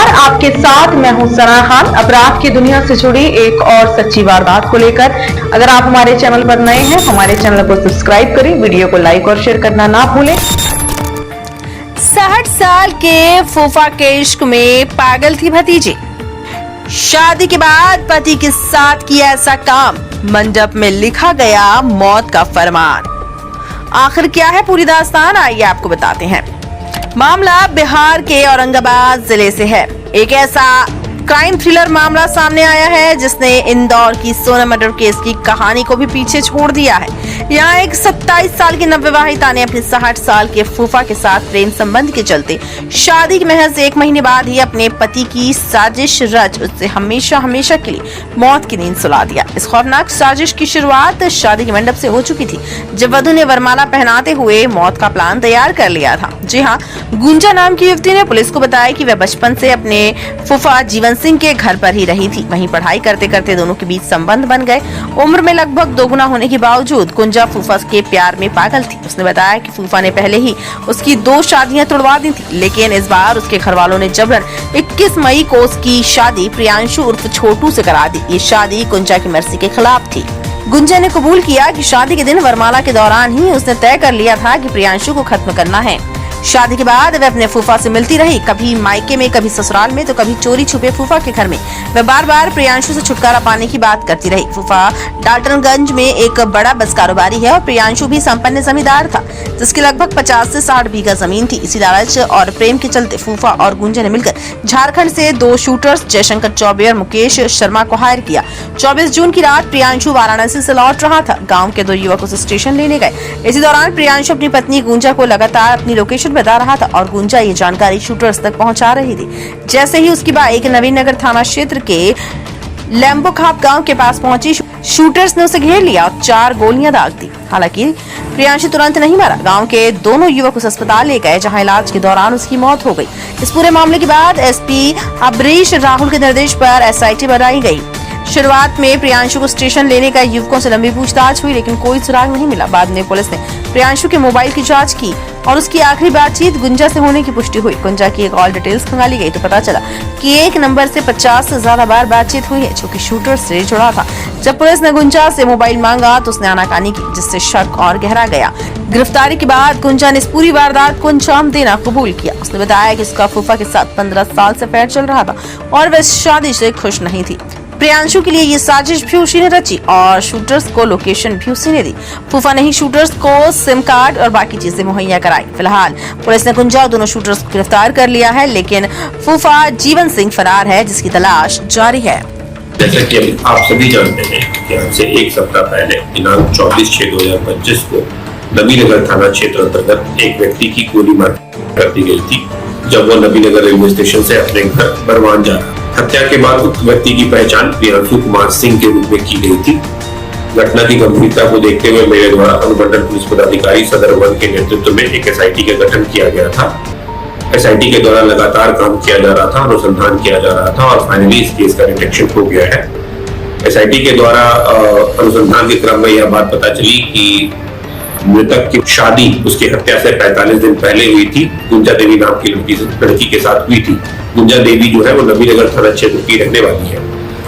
नमस्कार, आपके साथ मैं हूं सना खान। अपराध की दुनिया से जुड़ी एक और सच्ची वारदात को लेकर अगर आप हमारे चैनल पर नए हैं, हमारे चैनल को सब्सक्राइब करें, वीडियो को लाइक और शेयर करना ना भूलें। 60 साल के फूफा के इश्क में पागल थी भतीजी। शादी के बाद पति के साथ किया ऐसा काम, मंडप में लिखा गया मौत का फरमान। आखिर क्या है पूरी दास्तान, आइए आपको बताते हैं। मामला बिहार के औरंगाबाद जिले से है। एक ऐसा क्राइम थ्रिलर मामला सामने आया है जिसने इंदौर की सोना मर्डर केस की कहानी को भी पीछे छोड़ दिया है। यहाँ एक 27 साल की नवविवाहिता ने अपने 60 साल के फूफा के साथ प्रेम संबंध के चलते शादी के महज 1 महीने बाद ही अपने पति की साजिश रच उससे हमेशा हमेशा के लिए मौत की नींद सुला दिया। इस खौफनाक साजिश की शुरुआत शादी के मंडप से हो चुकी थी, जब वधू ने वरमाला पहनाते हुए मौत का प्लान तैयार कर लिया था। जी हाँ, गुंजा नाम की युवती ने पुलिस को बताया कि वह बचपन से अपने फूफा जीवन सिंह के घर पर ही रही थी। वहीं पढ़ाई करते करते दोनों के बीच संबंध बन गए। उम्र में लगभग दोगुना होने के बावजूद गुंजा फूफा के प्यार में पागल थी। उसने बताया कि फूफा ने पहले ही उसकी 2 शादियां तुड़वा दी थी, लेकिन इस बार उसके घर वालों ने जबरन 21 मई को उसकी शादी प्रियांशु उर्फ छोटू से करा दी। ये शादी गुंजा की मर्जी के खिलाफ थी। गुंजा ने कबूल किया कि शादी के दिन वरमाला के दौरान ही उसने तय कर लिया था कि प्रियांशु को खत्म करना है। शादी के बाद वह अपने फूफा से मिलती रही, कभी मायके में, कभी ससुराल में, तो कभी चोरी छुपे फूफा के घर में। वह बार बार प्रियांशु से छुटकारा पाने की बात करती रही। फूफा डाल्टनगंज में एक बड़ा बस कारोबारी है और प्रियांशु भी संपन्न जमींदार था, जिसकी लगभग 50 से 60 बीघा जमीन थी। इसी लालच और प्रेम के चलते फूफा और गुंजा ने मिलकर झारखंड से 2 शूटर्स जयशंकर चौबे और मुकेश शर्मा को हायर किया। 24 जून की रात प्रियांशु वाराणसी से लौट रहा था। गाँव के 2 युवक उसे स्टेशन लेने गए। इसी दौरान प्रियांशु अपनी पत्नी गुंजा को लगातार अपनी लोकेशन बता रहा था और गुंजा ये जानकारी शूटर्स तक पहुंचा रही थी। जैसे ही उसकी बाइक नवीन नगर थाना क्षेत्र के लैम्बो खाप गांव के पास पहुंची, शूटर्स ने उसे घेर लिया और 4 गोलियां दाग दी। हालांकि प्रियांशु तुरंत नहीं मरा। गांव के दोनों युवक उस अस्पताल ले गए, जहां इलाज के दौरान उसकी मौत हो गई। इस पूरे मामले के बाद एसपी अबरीश राहुल के निर्देश पर एसआईटी बनाई गई। शुरुआत में प्रियांशु को स्टेशन लेने का युवकों से लंबी पूछताछ हुई, लेकिन कोई सुराग नहीं मिला। बाद में पुलिस ने प्रियांशु के मोबाइल की जांच की और उसकी आखिरी बातचीत गुंजा से होने की पुष्टि हुई। गुंजा की कॉल डिटेल्स खंगाली गई तो पता चला कि एक नंबर से 50 से ज्यादा बार बातचीत हुई है, जो कि शूटर से जुड़ा था। जब पुलिस ने गुंजा से मोबाइल मांगा तो उसने आनाकानी की, जिससे शक और गहरा गया। गिरफ्तारी के बाद गुंजा ने इस पूरी वारदात को अंजाम देना कबूल किया। उसने बताया कि उसका फूफा के साथ 15 साल से अफेयर चल रहा था और वह इस शादी से खुश नहीं थी। प्रियांशु के लिए ये साजिश भी उसी ने रची और शूटर्स को लोकेशन भी उसी ने दी। फूफा ने ही शूटर्स को सिम कार्ड और बाकी चीजें मुहैया कराई। फिलहाल पुलिस ने गुंजा और दोनों शूटर्स को गिरफ्तार कर लिया है, लेकिन फूफा जीवन सिंह फरार है, जिसकी तलाश जारी है। जैसा कि आप सभी जानते हैं कि आज से 1 सप्ताह पहले दिनांक 24/6/2025 को नबीनगर थाना क्षेत्र अंतर्गत एक व्यक्ति की गोली मार कर दी गई थी, जब वो नबीनगर रेलवे स्टेशन से अपने घर बरवान जा रहा। हत्या के बाद उक्त व्यक्ति की पहचान प्रियांशु कुमार सिंह के रूप में की गई थी। घटना की गंभीरता को देखते हुए मेरे द्वारा अनुमंडल पुलिस पदाधिकारी सदर 1 के नेतृत्व में एक एसआईटी का गठन किया गया था। एसआईटी के द्वारा लगातार काम किया जा रहा था, अनुसंधान किया जा रहा था और फाइनली इस केस का डिटेक्शन हो गया है। एसआईटी के द्वारा अनुसंधान के क्रम में यह बात पता चली कि मृतक की शादी उसकी हत्या से 45 दिन पहले हुई थी। गुंजा देवी नाम की लड़की के साथ हुई थी। गुंजा देवी जो है वो नबीनगर थाना क्षेत्र की रहने वाली है।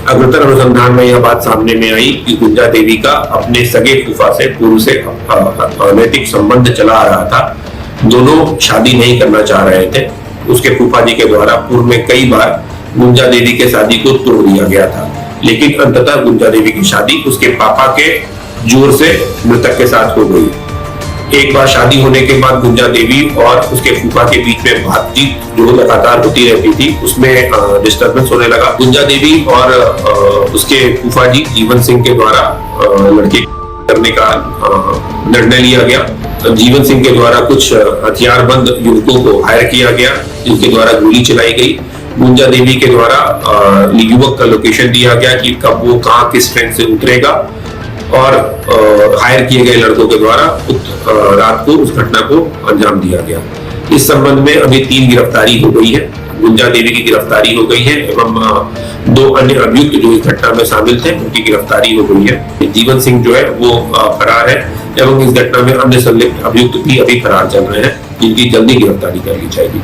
अग्रतर अनुसंधान में यह बात सामने में आई कि गुंजा देवी का अपने सगे फूफा से पूर्व से अनैतिक संबंध चला आ रहा था। दोनों शादी नहीं करना चाह रहे थे। उसके फूफा जी के द्वारा पूर्व में कई बार गुंजा देवी के शादी को तोड़ दिया गया था, लेकिन अंततः गुंजा देवी की शादी उसके पापा के जोर से मृतक के साथ हो गई। एक बार शादी होने के बाद गुंजा देवी और उसके फूफा के बीच में बातचीत जो लगातार होती रहती थी, उसमें डिस्टर्बेंस होने लगा। गुंजा देवी और उसके फूफा जी जीवन सिंह के द्वारा लड़की करने का निर्णय लिया गया। जीवन सिंह के द्वारा कुछ हथियारबंद युवकों को हायर किया गया, जिनके द्वारा गोली चलाई गई। गुंजा देवी के द्वारा युवक का लोकेशन दिया गया कि कब वो कहाँ किस ट्रेन से उतरेगा और हायर किए गए लड़कों के द्वारा रात को उस घटना को अंजाम दिया गया। इस संबंध में अभी 3 गिरफ्तारी हो गई है। गुंजा देवी की गिरफ्तारी हो गई है एवं 2 अन्य अभियुक्त जो इस घटना में शामिल थे उनकी गिरफ्तारी हो गई है। जीवन सिंह जो है वो फरार है एवं इस घटना में अन्य संलिप्त अभियुक्त भी अभी फरार चल रहे हैं, जिनकी जल्दी गिरफ्तारी कर ली जाएगी।